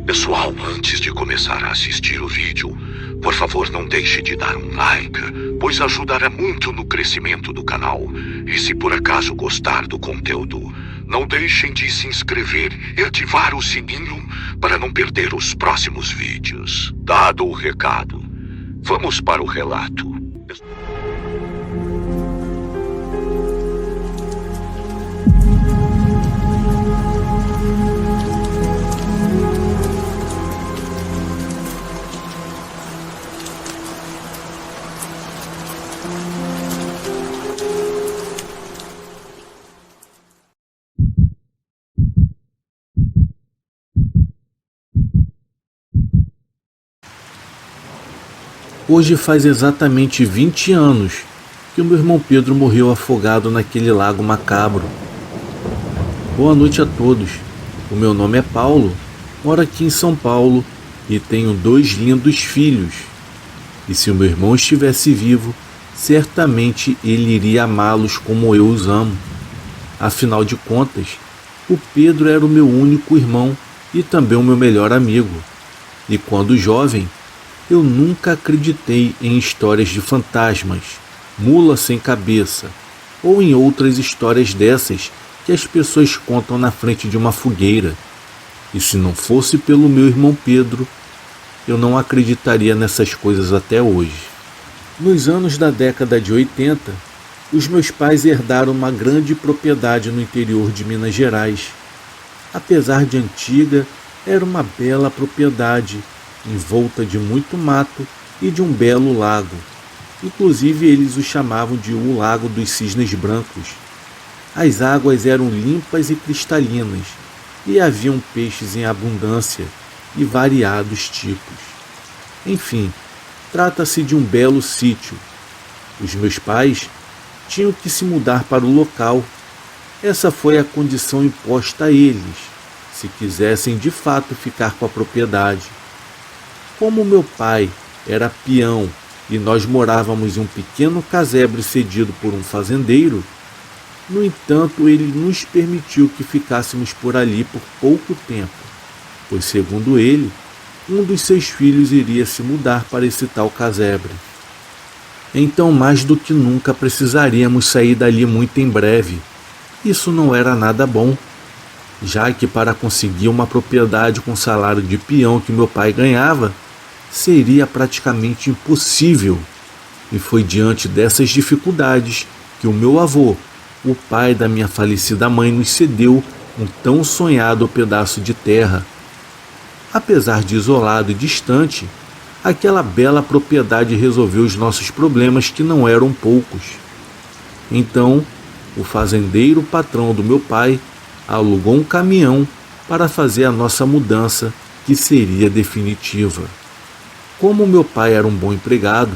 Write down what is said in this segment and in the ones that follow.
Pessoal, antes de começar a assistir o vídeo, por favor não deixe de dar um like, pois ajudará muito no crescimento do canal. E se por acaso gostar do conteúdo, não deixem de se inscrever e ativar o sininho para não perder os próximos vídeos. Dado o recado, vamos para o relato. Hoje faz exatamente 20 anos que o meu irmão Pedro morreu afogado naquele lago macabro. Boa noite a todos. O meu nome é Paulo, moro aqui em São Paulo e tenho 2 lindos filhos. E se o meu irmão estivesse vivo, certamente ele iria amá-los como eu os amo. Afinal de contas, o Pedro era o meu único irmão e também o meu melhor amigo. E quando jovem, eu nunca acreditei em histórias de fantasmas, mula sem cabeça, ou em outras histórias dessas que as pessoas contam na frente de uma fogueira. E se não fosse pelo meu irmão Pedro, eu não acreditaria nessas coisas até hoje. Nos anos da década de 80, os meus pais herdaram uma grande propriedade no interior de Minas Gerais. Apesar de antiga, era uma bela propriedade, envolta de muito mato e de um belo lago. Inclusive eles o chamavam de o Lago dos Cisnes Brancos. As águas eram limpas e cristalinas, e haviam peixes em abundância e variados tipos. Enfim, trata-se de um belo sítio. Os meus pais tinham que se mudar para o local. Essa foi a condição imposta a eles, se quisessem de fato ficar com a propriedade. Como meu pai era peão e nós morávamos em um pequeno casebre cedido por um fazendeiro, no entanto ele nos permitiu que ficássemos por ali por pouco tempo, pois segundo ele, um dos seus filhos iria se mudar para esse tal casebre. Então mais do que nunca precisaríamos sair dali muito em breve. Isso não era nada bom, já que para conseguir uma propriedade com o salário de peão que meu pai ganhava, seria praticamente impossível. E foi diante dessas dificuldades que o meu avô, o pai da minha falecida mãe, nos cedeu um tão sonhado pedaço de terra. Apesar de isolado e distante, aquela bela propriedade resolveu os nossos problemas, que não eram poucos. Então, o fazendeiro patrão do meu pai alugou um caminhão para fazer a nossa mudança, que seria definitiva. Como meu pai era um bom empregado,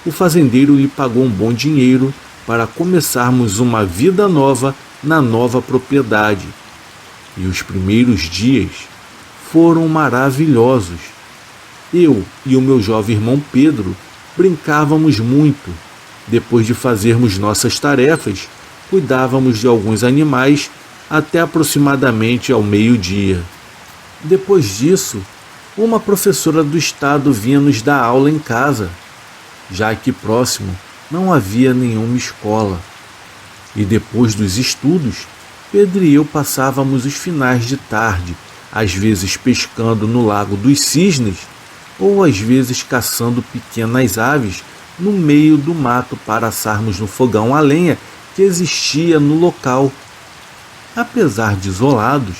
o fazendeiro lhe pagou um bom dinheiro para começarmos uma vida nova na nova propriedade. E os primeiros dias foram maravilhosos. Eu e o meu jovem irmão Pedro brincávamos muito. Depois de fazermos nossas tarefas, cuidávamos de alguns animais até aproximadamente ao meio-dia. Depois disso, uma professora do estado vinha nos dar aula em casa, já aqui próximo não havia nenhuma escola. E depois dos estudos, Pedro e eu passávamos os finais de tarde, às vezes pescando no Lago dos Cisnes, ou às vezes caçando pequenas aves no meio do mato para assarmos no fogão a lenha que existia no local. Apesar de isolados,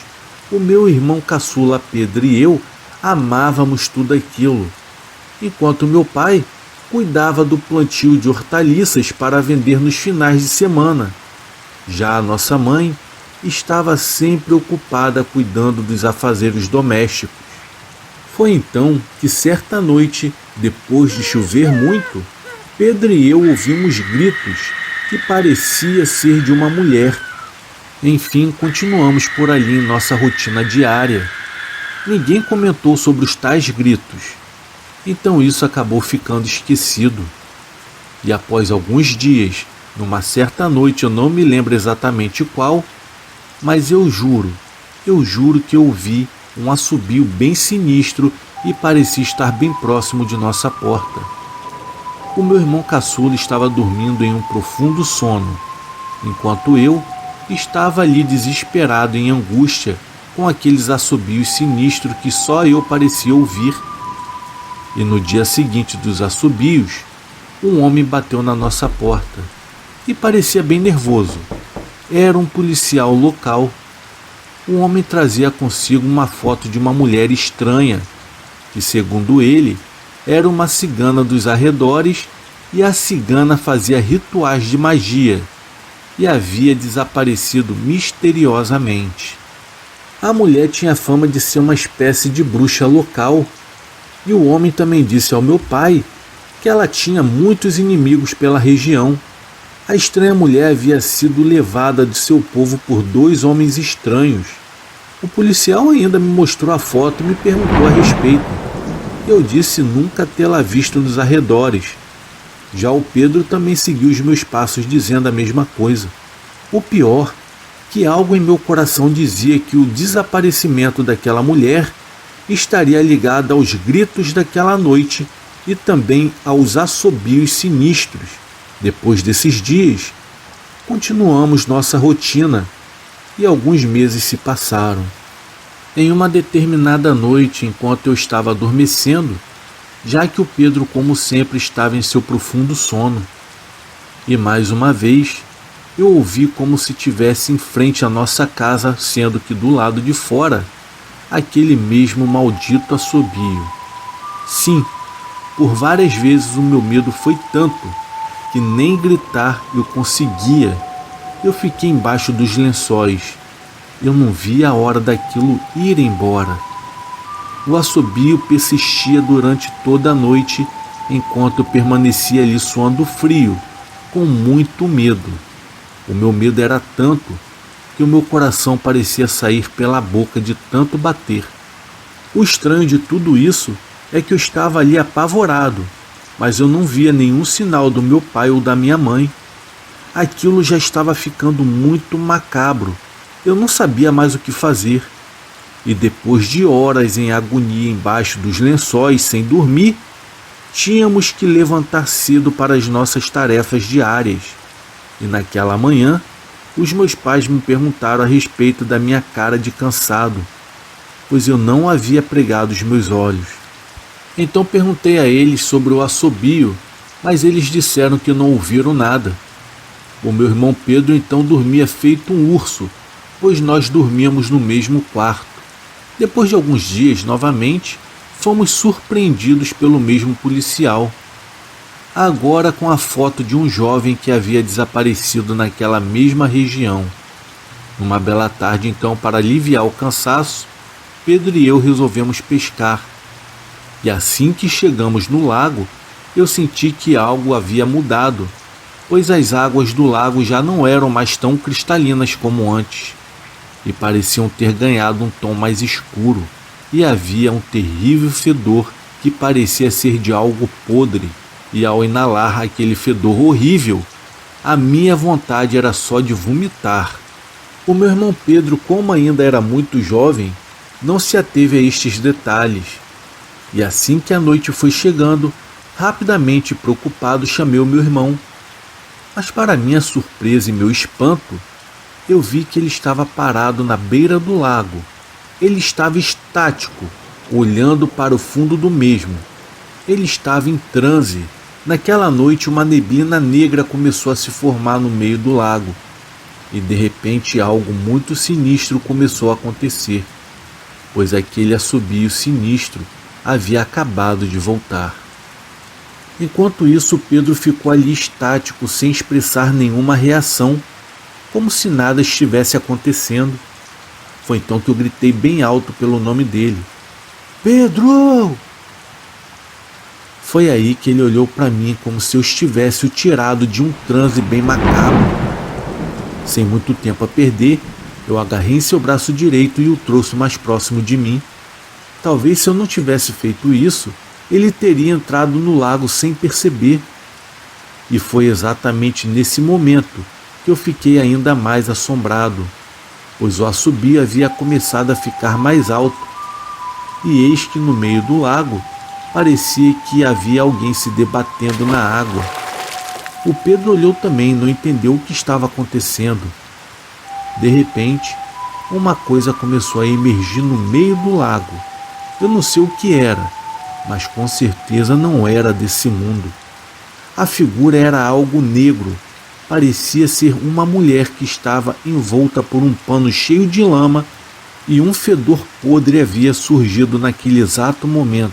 o meu irmão caçula Pedro e eu amávamos tudo aquilo, enquanto meu pai cuidava do plantio de hortaliças para vender nos finais de semana. Já a nossa mãe estava sempre ocupada cuidando dos afazeres domésticos. Foi então que certa noite, depois de chover muito, Pedro e eu ouvimos gritos que parecia ser de uma mulher. Enfim, continuamos por ali em nossa rotina diária. Ninguém comentou sobre os tais gritos, então isso acabou ficando esquecido. E após alguns dias, numa certa noite, eu não me lembro exatamente qual, mas eu juro que eu vi um assobio bem sinistro e parecia estar bem próximo de nossa porta. O meu irmão caçula estava dormindo em um profundo sono, enquanto eu estava ali desesperado em angústia com aqueles assobios sinistros que só eu parecia ouvir. E no dia seguinte dos assobios, um homem bateu na nossa porta e parecia bem nervoso. Era um policial local. O homem trazia consigo uma foto de uma mulher estranha, que segundo ele, era uma cigana dos arredores, e a cigana fazia rituais de magia e havia desaparecido misteriosamente. A mulher tinha fama de ser uma espécie de bruxa local, e o homem também disse ao meu pai que ela tinha muitos inimigos pela região. A estranha mulher havia sido levada de seu povo por 2 homens estranhos. O policial ainda me mostrou a foto e me perguntou a respeito. Eu disse nunca tê-la visto nos arredores. Já o Pedro também seguiu os meus passos dizendo a mesma coisa. O pior, que algo em meu coração dizia que o desaparecimento daquela mulher estaria ligado aos gritos daquela noite e também aos assobios sinistros. Depois desses dias, continuamos nossa rotina e alguns meses se passaram. Em uma determinada noite, enquanto eu estava adormecendo, já que o Pedro, como sempre, estava em seu profundo sono, e mais uma vez eu ouvi como se tivesse em frente à nossa casa, sendo que do lado de fora, aquele mesmo maldito assobio. Sim, por várias vezes o meu medo foi tanto que nem gritar eu conseguia. Eu fiquei embaixo dos lençóis. Eu não via a hora daquilo ir embora. O assobio persistia durante toda a noite, enquanto eu permanecia ali suando frio, com muito medo. O meu medo era tanto que o meu coração parecia sair pela boca de tanto bater. O estranho de tudo isso é que eu estava ali apavorado, mas eu não via nenhum sinal do meu pai ou da minha mãe. Aquilo já estava ficando muito macabro. Eu não sabia mais o que fazer. E depois de horas em agonia embaixo dos lençóis sem dormir, tínhamos que levantar cedo para as nossas tarefas diárias. E naquela manhã, os meus pais me perguntaram a respeito da minha cara de cansado, pois eu não havia pregado os meus olhos. Então perguntei a eles sobre o assobio, mas eles disseram que não ouviram nada. O meu irmão Pedro então dormia feito um urso, pois nós dormíamos no mesmo quarto. Depois de alguns dias, novamente, fomos surpreendidos pelo mesmo policial, agora com a foto de um jovem que havia desaparecido naquela mesma região. Numa bela tarde, então, para aliviar o cansaço, Pedro e eu resolvemos pescar. E assim que chegamos no lago, eu senti que algo havia mudado, pois as águas do lago já não eram mais tão cristalinas como antes, e pareciam ter ganhado um tom mais escuro, e havia um terrível fedor que parecia ser de algo podre, e ao inalar aquele fedor horrível, a minha vontade era só de vomitar. O meu irmão Pedro, como ainda era muito jovem, não se ateve a estes detalhes, e assim que a noite foi chegando, rapidamente preocupado chamei o meu irmão. Mas para minha surpresa e meu espanto, eu vi que ele estava parado na beira do lago. Ele estava estático, olhando para o fundo do mesmo. Ele estava em transe. Naquela noite, uma neblina negra começou a se formar no meio do lago. E de repente algo muito sinistro começou a acontecer, pois aquele assobio sinistro havia acabado de voltar. Enquanto isso, Pedro ficou ali estático, sem expressar nenhuma reação, como se nada estivesse acontecendo. Foi então que eu gritei bem alto pelo nome dele. Pedro! Foi aí que ele olhou para mim como se eu estivesse o tirado de um transe bem macabro. Sem muito tempo a perder, eu agarrei em seu braço direito e o trouxe mais próximo de mim. Talvez se eu não tivesse feito isso, ele teria entrado no lago sem perceber. E foi exatamente nesse momento que eu fiquei ainda mais assombrado, pois o assobio havia começado a ficar mais alto e eis que no meio do lago parecia que havia alguém se debatendo na água. O Pedro olhou também e não entendeu o que estava acontecendo. De repente, uma coisa começou a emergir no meio do lago. Eu não sei o que era, mas com certeza não era desse mundo. A figura era algo negro. Parecia ser uma mulher que estava envolta por um pano cheio de lama e um fedor podre havia surgido naquele exato momento.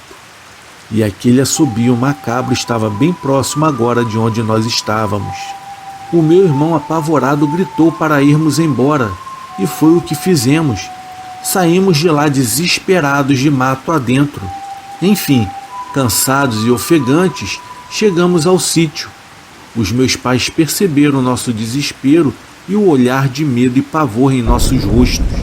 E aquele assobio macabro estava bem próximo agora de onde nós estávamos. O meu irmão apavorado gritou para irmos embora, e foi o que fizemos. Saímos de lá desesperados de mato adentro. Enfim, cansados e ofegantes, chegamos ao sítio. Os meus pais perceberam nosso desespero e o olhar de medo e pavor em nossos rostos.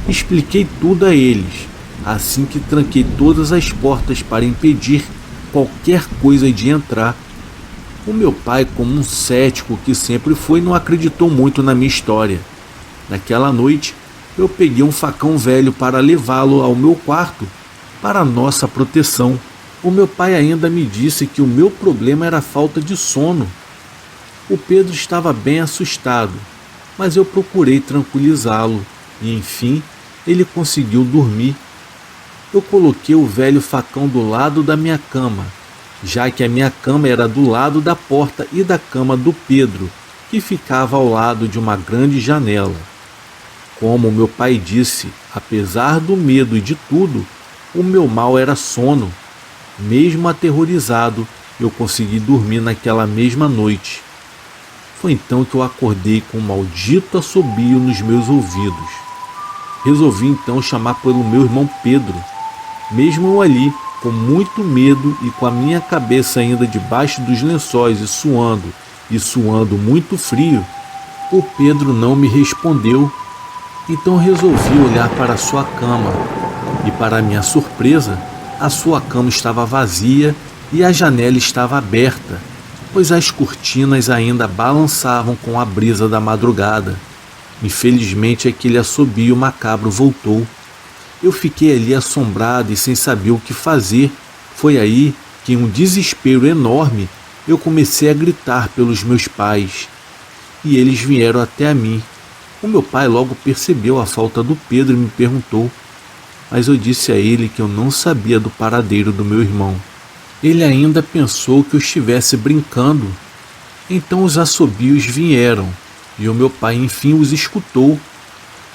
Expliquei tudo a eles, assim que tranquei todas as portas para impedir qualquer coisa de entrar. O meu pai, como um cético que sempre foi, não acreditou muito na minha história. Naquela noite, eu peguei um facão velho para levá-lo ao meu quarto para nossa proteção. O meu pai ainda me disse que o meu problema era a falta de sono. O Pedro estava bem assustado, mas eu procurei tranquilizá-lo e, enfim, ele conseguiu dormir. Eu coloquei o velho facão do lado da minha cama, já que a minha cama era do lado da porta e da cama do Pedro, que ficava ao lado de uma grande janela. Como meu pai disse, apesar do medo e de tudo, o meu mal era sono. Mesmo aterrorizado, eu consegui dormir naquela mesma noite. Foi então que eu acordei com um maldito assobio nos meus ouvidos. Resolvi então chamar pelo meu irmão Pedro. Mesmo eu ali, com muito medo e com a minha cabeça ainda debaixo dos lençóis e suando muito frio, o Pedro não me respondeu. Então resolvi olhar para a sua cama e, para minha surpresa, a sua cama estava vazia e a janela estava aberta, pois as cortinas ainda balançavam com a brisa da madrugada. Infelizmente, aquele assobio macabro voltou. Eu fiquei ali assombrado e sem saber o que fazer. Foi aí que, em um desespero enorme, eu comecei a gritar pelos meus pais. E eles vieram até a mim. O meu pai logo percebeu a falta do Pedro e me perguntou, mas eu disse a ele que eu não sabia do paradeiro do meu irmão. Ele ainda pensou que eu estivesse brincando. Então os assobios vieram e o meu pai enfim os escutou.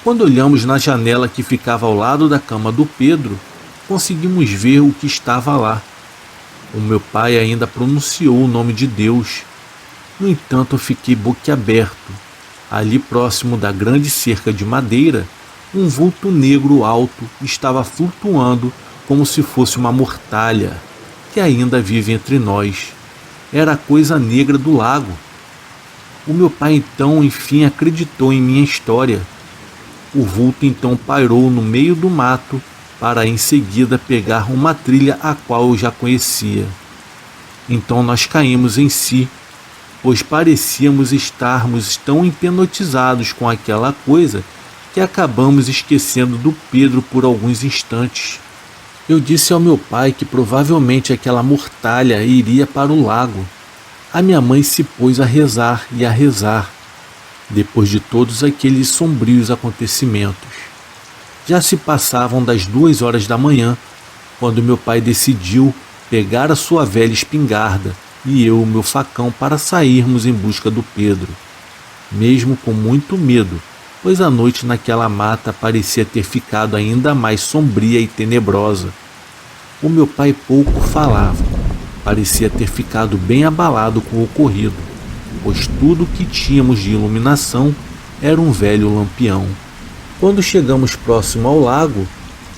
Quando olhamos na janela que ficava ao lado da cama do Pedro, conseguimos ver o que estava lá. O meu pai ainda pronunciou o nome de Deus. No entanto, eu fiquei boquiaberto. Ali próximo da grande cerca de madeira, um vulto negro alto estava flutuando como se fosse uma mortalha que ainda vive entre nós. Era a coisa negra do lago. O meu pai então, enfim, acreditou em minha história. O vulto então pairou no meio do mato para em seguida pegar uma trilha a qual eu já conhecia. Então nós caímos em si, pois parecíamos estarmos tão hipnotizados com aquela coisa que acabamos esquecendo do Pedro por alguns instantes. Eu disse ao meu pai que provavelmente aquela mortalha iria para o lago. A minha mãe se pôs a rezar e a rezar, depois de todos aqueles sombrios acontecimentos. Já se passavam das 2 horas da manhã, quando meu pai decidiu pegar a sua velha espingarda e eu o meu facão para sairmos em busca do Pedro, mesmo com muito medo, pois a noite naquela mata parecia ter ficado ainda mais sombria e tenebrosa. O meu pai pouco falava, parecia ter ficado bem abalado com o ocorrido, pois tudo que tínhamos de iluminação era um velho lampião. Quando chegamos próximo ao lago,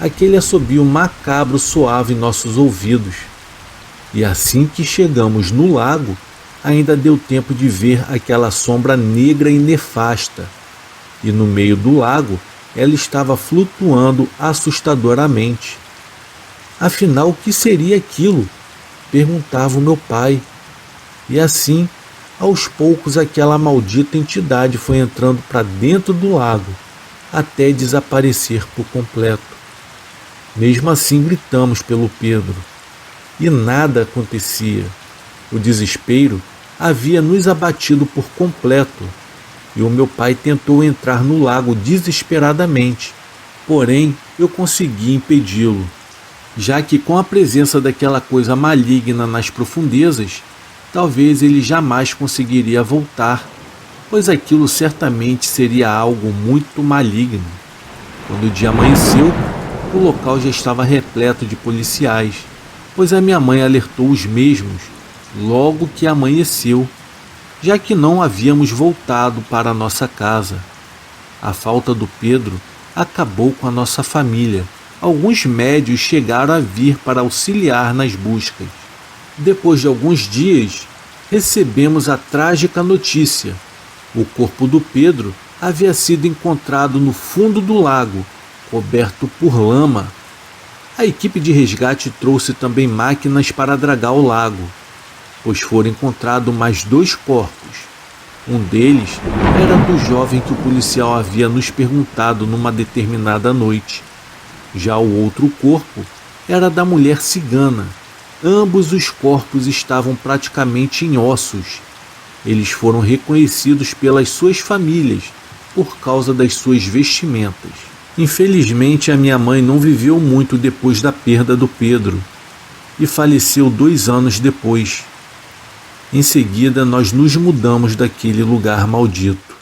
aquele assobio macabro soava em nossos ouvidos. E assim que chegamos no lago, ainda deu tempo de ver aquela sombra negra e nefasta. E no meio do lago, ela estava flutuando assustadoramente. Afinal, o que seria aquilo? Perguntava o meu pai. E assim, aos poucos, aquela maldita entidade foi entrando para dentro do lago, até desaparecer por completo. Mesmo assim, gritamos pelo Pedro e nada acontecia. O desespero havia nos abatido por completo e o meu pai tentou entrar no lago desesperadamente, porém eu consegui impedi-lo, já que com a presença daquela coisa maligna nas profundezas, talvez ele jamais conseguiria voltar, pois aquilo certamente seria algo muito maligno. Quando o dia amanheceu, o local já estava repleto de policiais, pois a minha mãe alertou os mesmos logo que amanheceu, já que não havíamos voltado para a nossa casa. A falta do Pedro acabou com a nossa família. Alguns médios chegaram a vir para auxiliar nas buscas. Depois de alguns dias, recebemos a trágica notícia. O corpo do Pedro havia sido encontrado no fundo do lago, coberto por lama. A equipe de resgate trouxe também máquinas para dragar o lago, pois foram encontrados mais 2 corpos. Um deles era do jovem que o policial havia nos perguntado numa determinada noite. Já o outro corpo era da mulher cigana. Ambos os corpos estavam praticamente em ossos. Eles foram reconhecidos pelas suas famílias por causa das suas vestimentas. Infelizmente, a minha mãe não viveu muito depois da perda do Pedro e faleceu 2 anos depois. Em seguida, nós nos mudamos daquele lugar maldito.